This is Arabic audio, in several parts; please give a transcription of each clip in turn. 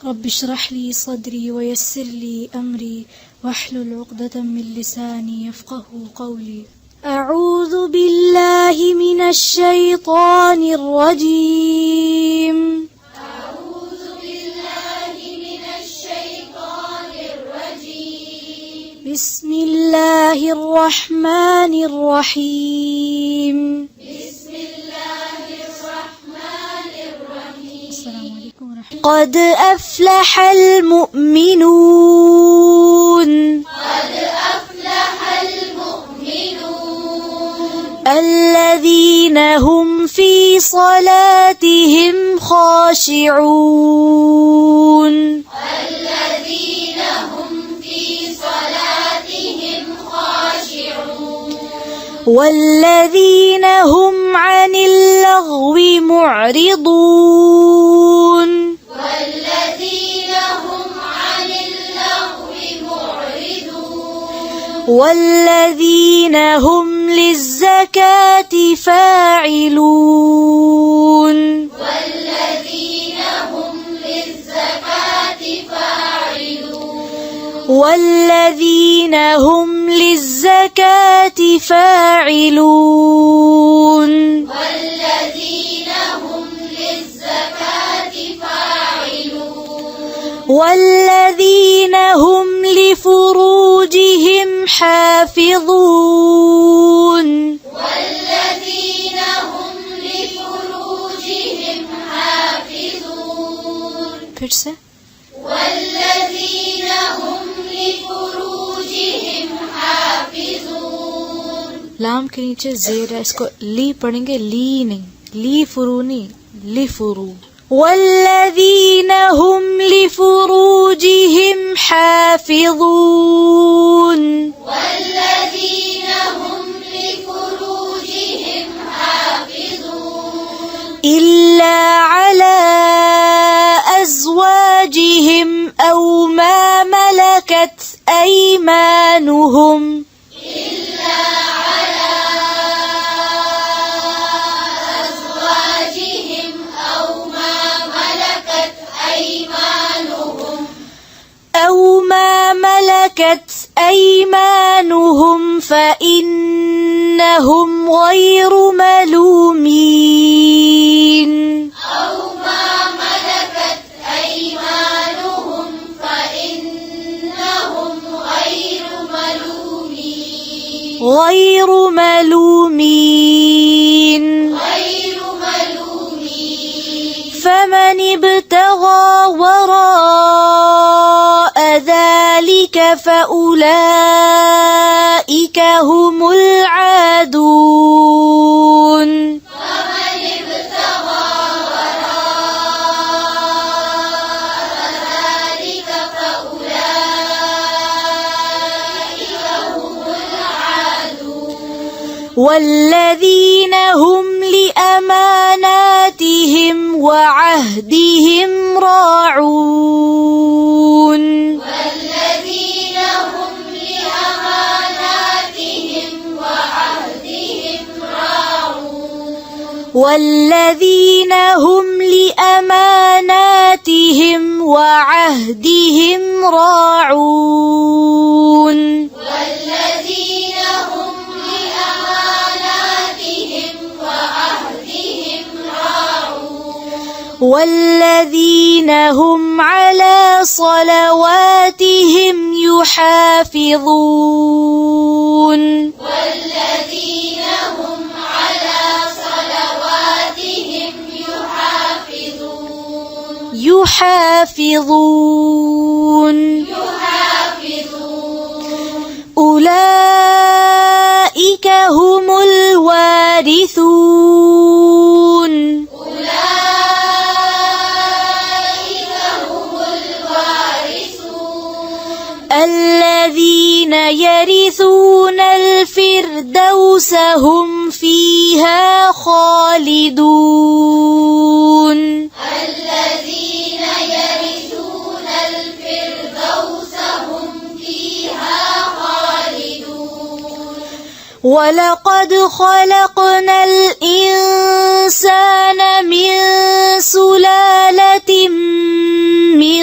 رب اشرح لي صدري ويسر لي أمري واحلل عقدة من لساني يفقه قولي. أعوذ بالله من الشيطان الرجيم. أعوذ بالله من الشيطان الرجيم. بسم الله الرحمن الرحيم. بسم الله الرحمن الرحيم. السلام عليكم ورحمة الله. قد أفلح المؤمنون. قد أفلح المؤمنون. الذين هم في صلاتهم خاشعون. الذين هم في صلاتهم خاشعون. والذين هم عن اللغو معرضون. والذين هم عن اللغو معرضون. والذين هم للزكاة فاعلون. والذين هم للزكاة فاعلون. والذين هم للزكاة فاعلون. والذين هم للزكاة فاعلون. والذين هم لفروجهم حافظون. والذين هم لفروجهم حافظون. फिर से والذين هم لفروجهم حافظون. लाम के नीचे जेर है, इसको ली पढ़ेंगे, ली नहीं, ली फुरू नहीं, ली फुरू. والذين هم لفروجهم حافظون. والذين هم لفروجهم حافظون. إلا على أزواجهم أو ما ملكت أيمانهم. إلا على أزواجهم أو ما ملكت أيمانهم. أو ما ملكت أيمانهم فإنهم غير ملومين. أو ما ملكت أيمانهم فإنهم غير ملومين. غير ملومين. غير ملومين. فمن ابتغى وراء ذلك فأولئك هم العادون. فمن ابتغى وراء ذلك فأولئك هم العادون. والذين هم لأماناتهم وعهدهم راعون. والذين هم لأماناتهم وعهدهم راعون. والذين هم لأماناتهم وعهدهم راعون. والذين هم لأماناتهم وعهدهم راعون. والذين هم على صلواتهم يحافظون. والذين هم على صلواتهم يحافظون. يحافظون. أولئك هم الوارثون. أولئك هم الوارثون. الذين يرثون الفردوس هم فيها خالدون. الذين يرثون الفردوس هم فيها خالدون. ولقد خلقنا الإنسان من سلالة من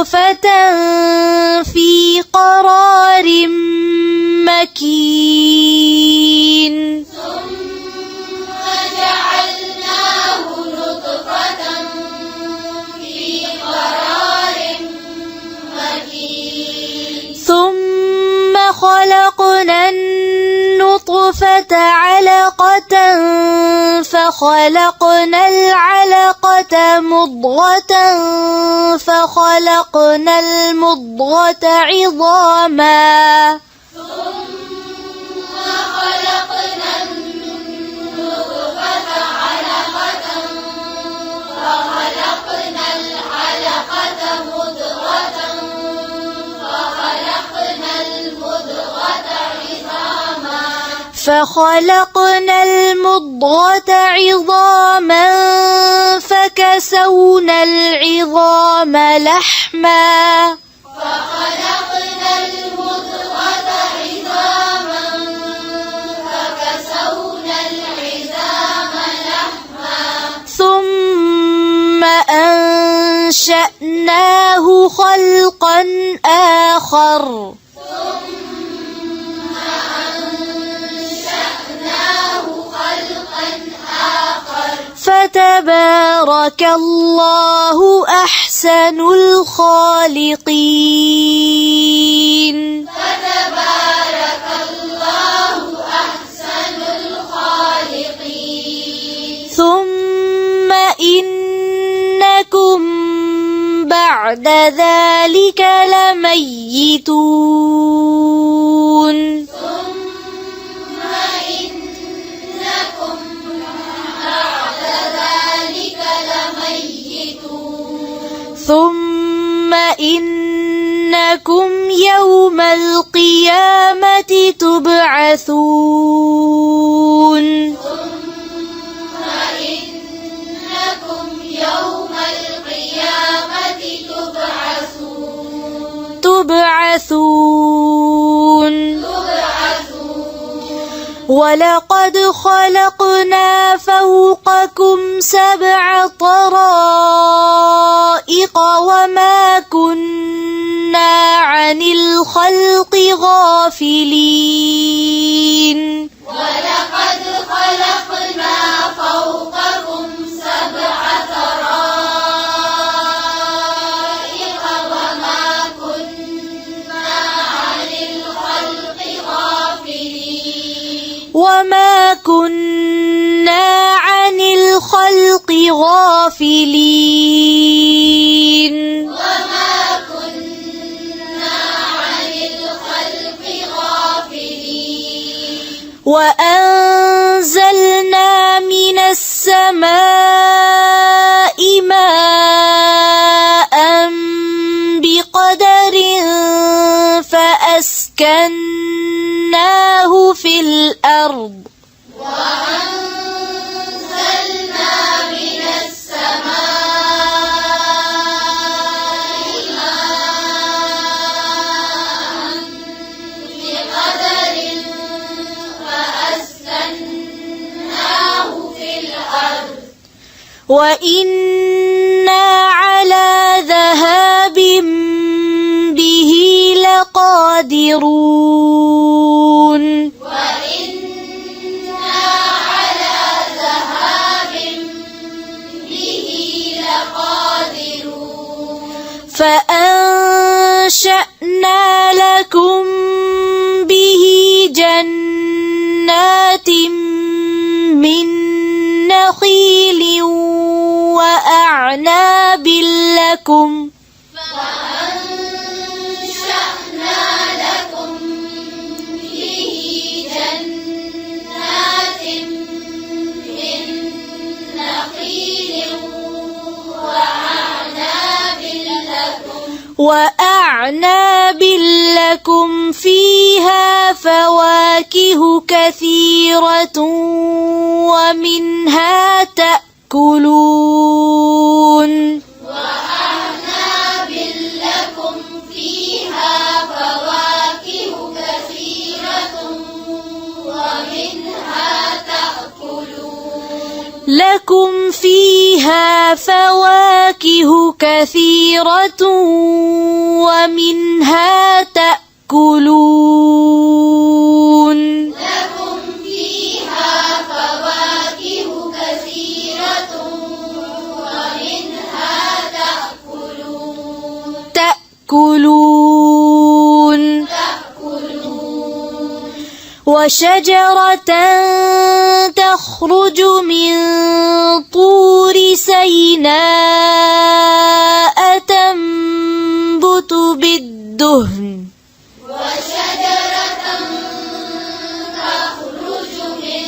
نطفة في قرار مكين ثم خلقنا النطفة علقة فخلقنا العلقة مضغة فخلقنا المضغة عظاما فخلقنا المضغة عظاما فكسونا العظام لحما ثم أنشأناه خلقا آخر فتبارك الله أحسن الخالقين ثم إنكم بعد ذلك لميتون ثم إنكم يوم القيامة تبعثون ولقد خلقنا فوقكم 7 طرائق وما كنا عن الخلق غافلين ولقد خلقنا فوقكم 7 طرائق وما كنا عن الخلق غافلين وما كنا عن الخلق غافلين وأنزلنا من السماء ماء بقدر فأسكناه في الأرض وأنزلنا من السماء ماء بقدر فأسكناه في الأرض وإنا على ذهاب به لقادرون وإنا على ذهاب به لقادرون فأنشأنا لكم به جنات من نخيل وأعناب لكم فأنشأنا لكم به جنات من نخيل وأعناب لكم فيها فواكه كثيرة ومنها تأكلون وأعناب لكم فيها فواكه كثيرة ومنها تأكلون لكم فيها فواكه كثيرة ومنها تأكلون. لكم فيها فواكه كثيرة ومنها تأكلون. وشجرة تخرج من طور سيناء تنبت بالدهن. وشجرة تخرج من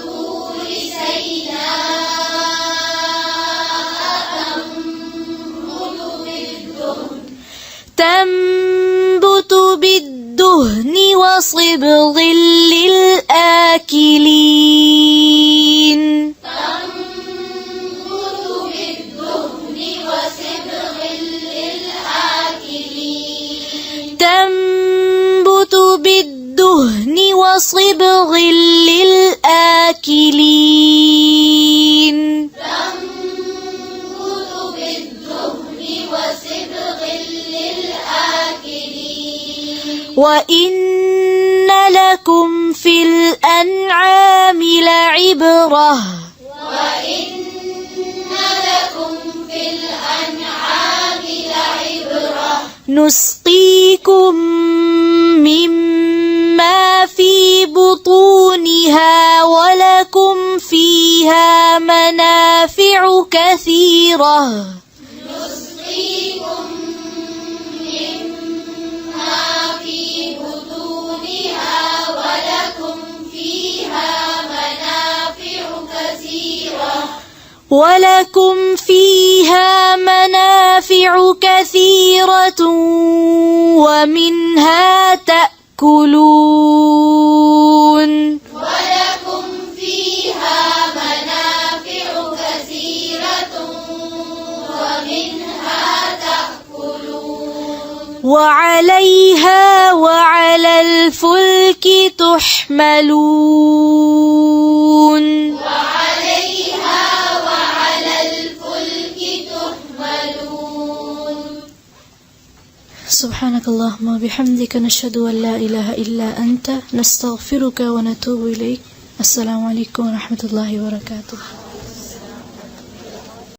طور سيناء تنبت بالدهن وصبغ للآكلين. تنبت بالدهن وصبغ للآكلين. وإن لكم في الأنعام لعبرة. نسقيكم مما في بطونها ولكم فيها منافع كثيرة. ولكم فيها منافع كثيرة ومنها تأكلون. ولكم فيها منافع كثيرة ومنها تأكلون. وعليها وعلى الفلك تحملون. سبحانك اللهم وبحمدك نشهد أن لا إله إلا أنت نستغفرك ونتوب إليك. السلام عليكم ورحمة الله وبركاته.